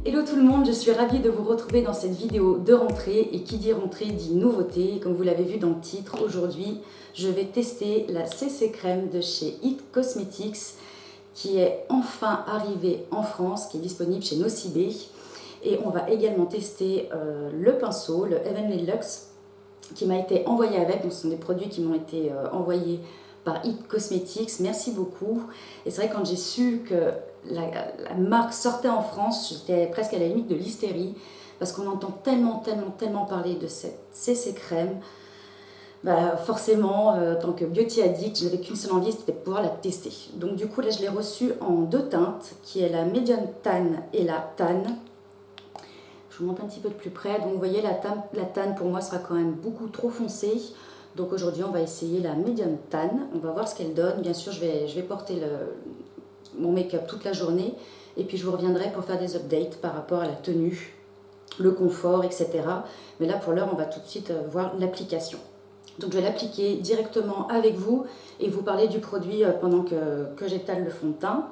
Hello tout le monde, je suis ravie de vous retrouver dans cette vidéo de rentrée et qui dit rentrée dit nouveauté. Comme vous l'avez vu dans le titre, aujourd'hui je vais tester la CC Crème de chez It Cosmetics qui est enfin arrivée en France, qui est disponible chez Nocibé. Et on va également tester le pinceau, le Heavenly Luxe, qui m'a été envoyé avec. Donc ce sont des produits qui m'ont été envoyés par It Cosmetics, merci beaucoup. Et c'est vrai quand j'ai su que la marque sortait en France, j'étais presque à la limite de l'hystérie, parce qu'on entend tellement parler de cette CC Crème. Bah forcément, en tant que beauty addict, je n'avais qu'une seule envie, c'était de pouvoir la tester. Donc du coup là je l'ai reçue en deux teintes, qui est la Medium Tan et la Tan. Je vous montre un petit peu de plus près. Donc vous voyez, la tan pour moi sera quand même beaucoup trop foncée. Donc aujourd'hui on va essayer la Medium Tan. On va voir ce qu'elle donne. Bien sûr je vais porter mon make-up toute la journée. Et puis je vous reviendrai pour faire des updates par rapport à la tenue, le confort, etc. Mais là pour l'heure on va tout de suite voir l'application. Donc je vais l'appliquer directement avec vous et vous parler du produit pendant que j'étale le fond de teint.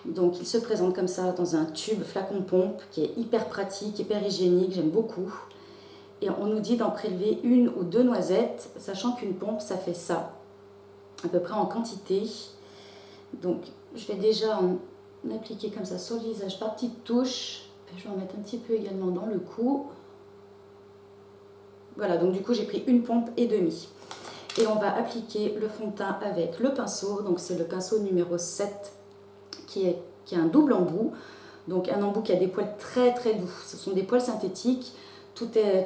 Donc il se présente comme ça dans un tube flacon pompe qui est hyper pratique, hyper hygiénique, j'aime beaucoup. Et on nous dit d'en prélever une ou deux noisettes, sachant qu'une pompe ça fait ça, à peu près en quantité. Donc je vais déjà en appliquer comme ça sur le visage par petites touches. Je vais en mettre un petit peu également dans le cou. Voilà, donc du coup j'ai pris une pompe et demie. Et on va appliquer le fond de teint avec le pinceau, donc c'est le pinceau numéro 7 qui est un double embout, donc un embout qui a des poils très doux. Ce sont des poils synthétiques, tout est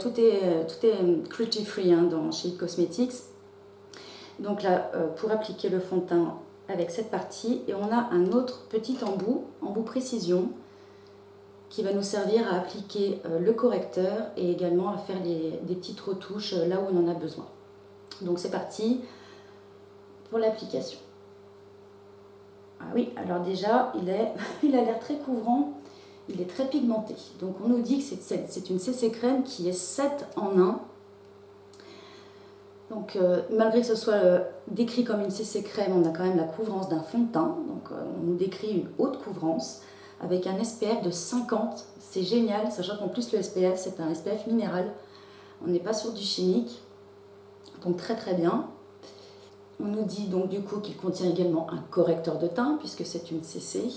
cruelty free chez It Cosmetics. Donc là, pour appliquer le fond de teint avec cette partie, et on a un autre petit embout précision, qui va nous servir à appliquer le correcteur et également à faire des petites retouches là où on en a besoin. Donc c'est parti pour l'application. Ah oui, alors déjà, il a l'air très couvrant, il est très pigmenté. Donc on nous dit que c'est une CC Crème qui est 7 en 1. Donc malgré que ce soit décrit comme une CC Crème, on a quand même la couvrance d'un fond de teint. Donc on nous décrit une haute couvrance avec un SPF de 50. C'est génial, sachant qu'en plus le SPF, c'est un SPF minéral. On n'est pas sur du chimique, donc très bien. On nous dit donc du coup qu'il contient également un correcteur de teint puisque c'est une CC.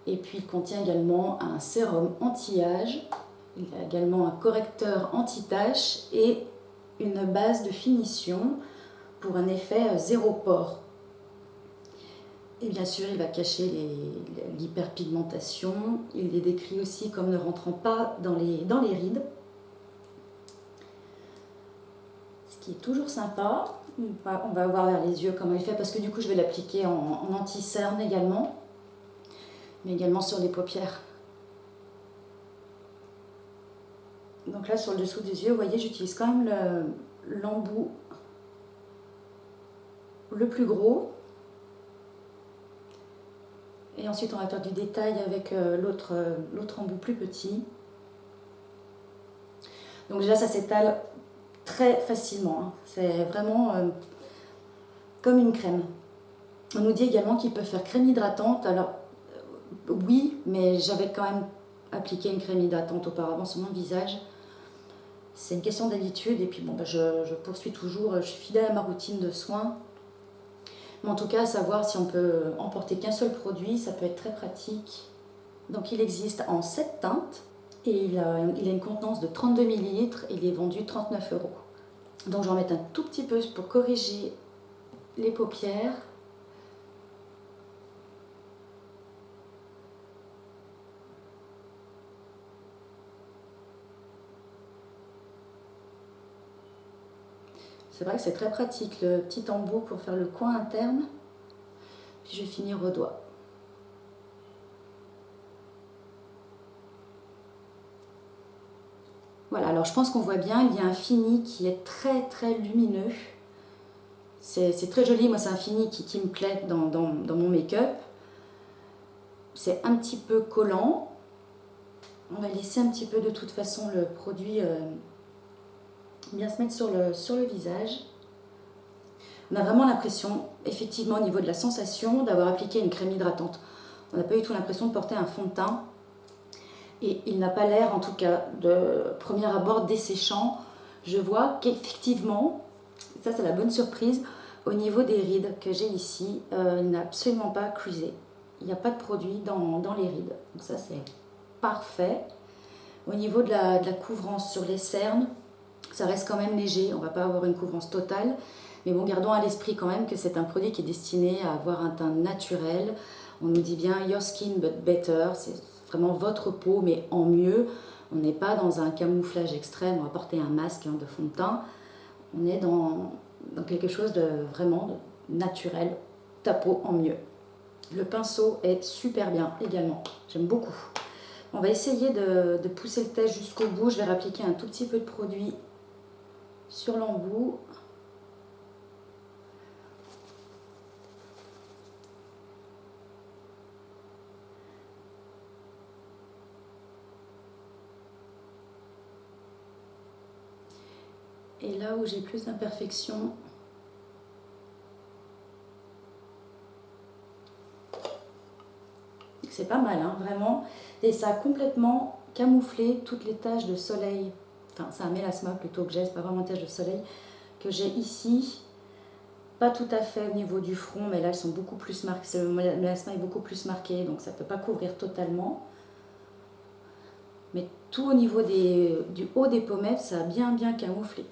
Et puis il contient également un sérum anti-âge. Il y a également un correcteur anti-tache et une base de finition pour un effet zéro pore. Et bien sûr il va cacher l'hyperpigmentation. Il est décrit aussi comme ne rentrant pas dans les rides. Ce qui est toujours sympa. On va voir vers les yeux comment il fait parce que du coup je vais l'appliquer en anti-cerne également, mais également sur les paupières. Donc là sur le dessous des yeux, vous voyez, j'utilise quand même l'embout le plus gros. Et ensuite on va faire du détail avec l'autre embout plus petit. Donc déjà ça s'étale très facilement, c'est vraiment comme une crème. On nous dit également qu'il peut faire crème hydratante. Alors oui, mais j'avais quand même appliqué une crème hydratante auparavant sur mon visage. C'est une question d'habitude et puis bon, je poursuis toujours, je suis fidèle à ma routine de soins. Mais en tout cas, à savoir si on peut emporter qu'un seul produit, ça peut être très pratique. Donc il existe en 7 teintes. Et il a une contenance de 32 ml et il est vendu 39 €. Donc je vais en mettre un tout petit peu pour corriger les paupières. C'est vrai que c'est très pratique le petit embout pour faire le coin interne. Puis je vais finir au doigt. Voilà, alors je pense qu'on voit bien, il y a un fini qui est très lumineux. C'est très joli, moi c'est un fini qui me plaît dans mon make-up. C'est un petit peu collant. On va laisser un petit peu de toute façon le produit bien se mettre sur le visage. On a vraiment l'impression, effectivement au niveau de la sensation, d'avoir appliqué une crème hydratante. On n'a pas du tout l'impression de porter un fond de teint. Et il n'a pas l'air, en tout cas, de premier abord desséchant. Je vois qu'effectivement, ça c'est la bonne surprise, au niveau des rides que j'ai ici, il n'a absolument pas creasé. Il n'y a pas de produit dans les rides. Donc ça c'est parfait. Au niveau de la couvrance sur les cernes, ça reste quand même léger. On ne va pas avoir une couvrance totale. Mais bon, gardons à l'esprit quand même que c'est un produit qui est destiné à avoir un teint naturel. On nous dit bien your skin but better. C'est vraiment votre peau, mais en mieux. On n'est pas dans un camouflage extrême. On va porter un masque de fond de teint. On est dans quelque chose de vraiment naturel. Ta peau en mieux. Le pinceau est super bien également. J'aime beaucoup. On va essayer de pousser le test jusqu'au bout. Je vais réappliquer un tout petit peu de produit sur l'embout. Et là où j'ai plus d'imperfections, c'est pas mal, hein, vraiment. Et ça a complètement camouflé toutes les taches de soleil. Enfin, c'est un mélasma plutôt que j'ai, c'est pas vraiment une tache de soleil que j'ai ici. Pas tout à fait au niveau du front, mais là elles sont beaucoup plus marquées. Le mélasma est beaucoup plus marqué, donc ça ne peut pas couvrir totalement. Mais tout au niveau du haut des pommettes, ça a bien camouflé.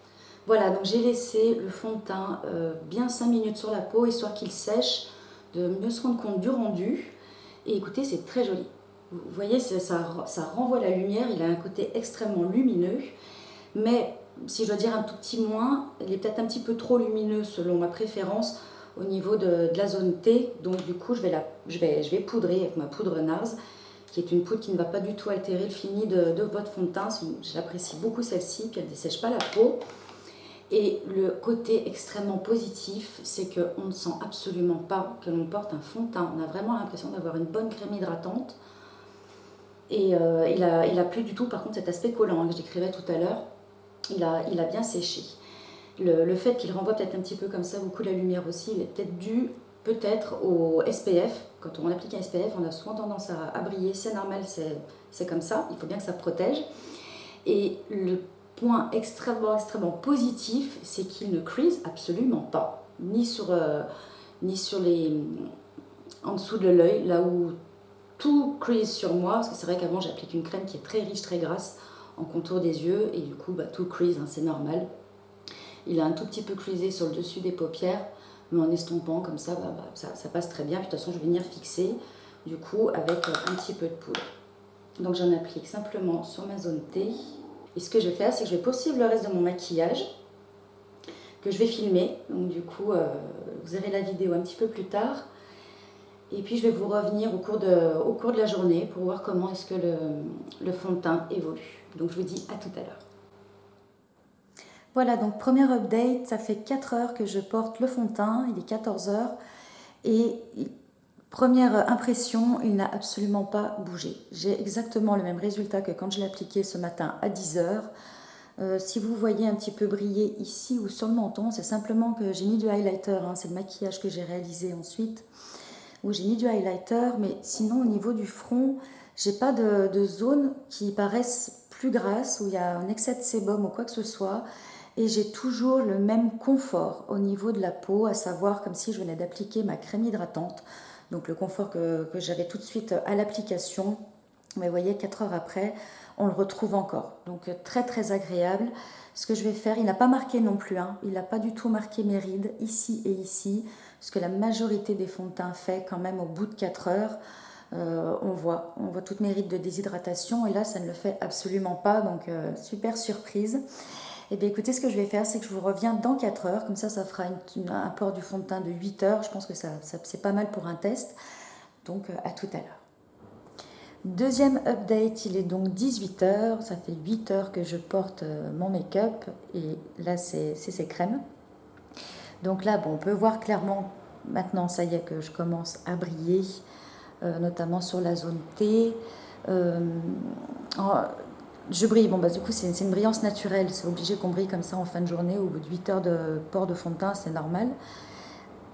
Voilà, donc j'ai laissé le fond de teint bien 5 minutes sur la peau, histoire qu'il sèche, de mieux se rendre compte du rendu. Et écoutez, c'est très joli. Vous voyez, ça renvoie la lumière, il a un côté extrêmement lumineux. Mais si je dois dire un tout petit moins, il est peut-être un petit peu trop lumineux selon ma préférence au niveau de la zone T. Donc du coup, je vais poudrer avec ma poudre NARS, qui est une poudre qui ne va pas du tout altérer le fini de votre fond de teint. J'apprécie beaucoup celle-ci, puis elle ne dessèche pas la peau. Et le côté extrêmement positif, c'est qu'on ne sent absolument pas que l'on porte un fond de teint. On a vraiment l'impression d'avoir une bonne crème hydratante. Et il a plus du tout, par contre, cet aspect collant que je décrivais tout à l'heure. Il a bien séché. Le fait qu'il renvoie peut-être un petit peu comme ça beaucoup la lumière aussi, il est peut-être dû au SPF. Quand on applique un SPF, on a souvent tendance à briller. C'est normal, c'est comme ça. Il faut bien que ça protège. Et le point extrêmement positif, c'est qu'il ne crease absolument pas. Ni sur les... en dessous de l'œil, là où tout crease sur moi, parce que c'est vrai qu'avant j'applique une crème qui est très riche, très grasse en contour des yeux, et du coup tout crease, hein, c'est normal. Il a un tout petit peu creasé sur le dessus des paupières, mais en estompant comme ça, ça passe très bien. Puis de toute façon, je vais venir fixer du coup avec un petit peu de poudre. Donc j'en applique simplement sur ma zone T. Et ce que je vais faire, c'est que je vais poursuivre le reste de mon maquillage, que je vais filmer. Donc du coup, vous verrez la vidéo un petit peu plus tard. Et puis je vais vous revenir au cours de la journée pour voir comment est-ce que le fond de teint évolue. Donc je vous dis à tout à l'heure. Voilà, donc première update, ça fait 4 heures que je porte le fond de teint, il est 14 heures. Et première impression, il n'a absolument pas bougé. J'ai exactement le même résultat que quand je l'ai appliqué ce matin à 10 heures. Si vous voyez un petit peu briller ici ou sur le menton, c'est simplement que j'ai mis du highlighter, hein, c'est le maquillage que j'ai réalisé ensuite, où j'ai mis du highlighter, mais sinon au niveau du front, j'ai pas de zones qui paraissent plus grasses, où il y a un excès de sébum ou quoi que ce soit, et j'ai toujours le même confort au niveau de la peau, à savoir comme si je venais d'appliquer ma crème hydratante, donc le confort que j'avais tout de suite à l'application, mais vous voyez, 4 heures après, on le retrouve encore, donc très agréable. Ce que je vais faire, il n'a pas marqué non plus, hein, il n'a pas du tout marqué mes rides, ici et ici, ce que la majorité des fonds de teint fait quand même au bout de 4 heures. On voit toutes mes rides de déshydratation, et là ça ne le fait absolument pas, donc super surprise. Et bien écoutez, ce que je vais faire, c'est que je vous reviens dans 4 heures, comme ça fera un port du fond de teint de 8 heures, je pense que c'est pas mal pour un test, donc à tout à l'heure. Deuxième update, il est donc 18 heures, ça fait 8 heures que je porte mon make-up, et là c'est ces crèmes. Donc là, bon, on peut voir clairement, maintenant ça y est que je commence à briller, notamment sur la zone T. Je brille, bon bah du coup c'est une brillance naturelle, c'est obligé qu'on brille comme ça en fin de journée, au bout de 8 heures de port de fond de teint, c'est normal.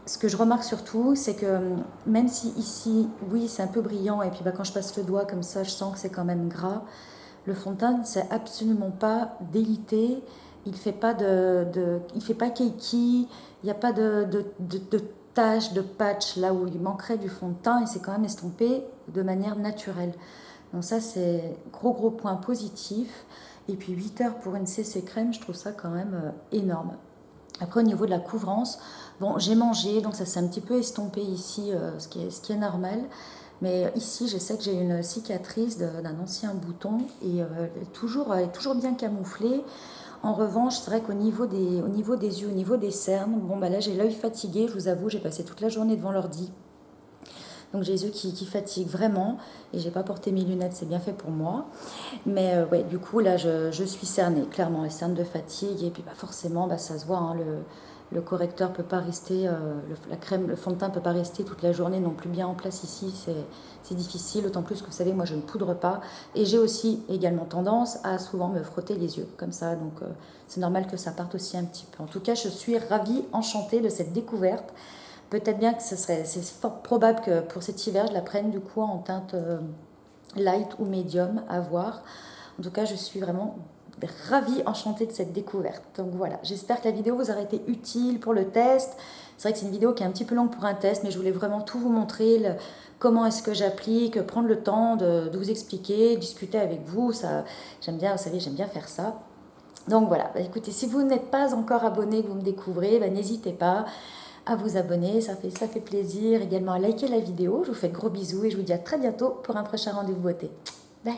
ce que je remarque surtout, c'est que même si ici, oui, c'est un peu brillant, et puis quand je passe le doigt comme ça, je sens que c'est quand même gras, le fond de teint, c'est absolument pas délité, il fait pas il fait pas cakey, il n'y a pas de taches, de patch là où il manquerait du fond de teint, et c'est quand même estompé de manière naturelle. Donc ça, c'est gros point positif. Et puis 8 heures pour une CC crème, je trouve ça quand même énorme. Après, au niveau de la couvrance, bon, j'ai mangé, donc ça s'est un petit peu estompé ici, ce qui est normal. Mais ici, je sais que j'ai une cicatrice d'un ancien bouton et elle est toujours bien camouflée. En revanche, c'est vrai au niveau des yeux, au niveau des cernes, bon, bah là, j'ai l'œil fatigué, je vous avoue, j'ai passé toute la journée devant l'ordi. Donc j'ai les yeux qui fatiguent vraiment et j'ai pas porté mes lunettes, c'est bien fait pour moi. Mais ouais, du coup là je suis cernée, clairement, les cernes de fatigue et puis forcément ça se voit, hein, le correcteur peut pas rester, la crème, le fond de teint peut pas rester toute la journée non plus bien en place ici, c'est difficile, d'autant plus que vous savez, moi je ne poudre pas et j'ai aussi également tendance à souvent me frotter les yeux comme ça, donc c'est normal que ça parte aussi un petit peu. En tout cas, je suis ravie, enchantée de cette découverte. Peut-être bien que c'est fort probable que pour cet hiver, je la prenne du coup en teinte light ou médium, à voir. En tout cas, je suis vraiment ravie, enchantée de cette découverte. Donc voilà, j'espère que la vidéo vous aura été utile pour le test. C'est vrai que c'est une vidéo qui est un petit peu longue pour un test, mais je voulais vraiment tout vous montrer, comment est-ce que j'applique, prendre le temps de vous expliquer, discuter avec vous. J'aime bien, vous savez, j'aime bien faire ça. Donc voilà, écoutez, si vous n'êtes pas encore abonné, que vous me découvrez, n'hésitez pas à vous abonner, ça fait plaisir. Également à liker la vidéo. Je vous fais de gros bisous et je vous dis à très bientôt pour un prochain rendez-vous beauté. Bye!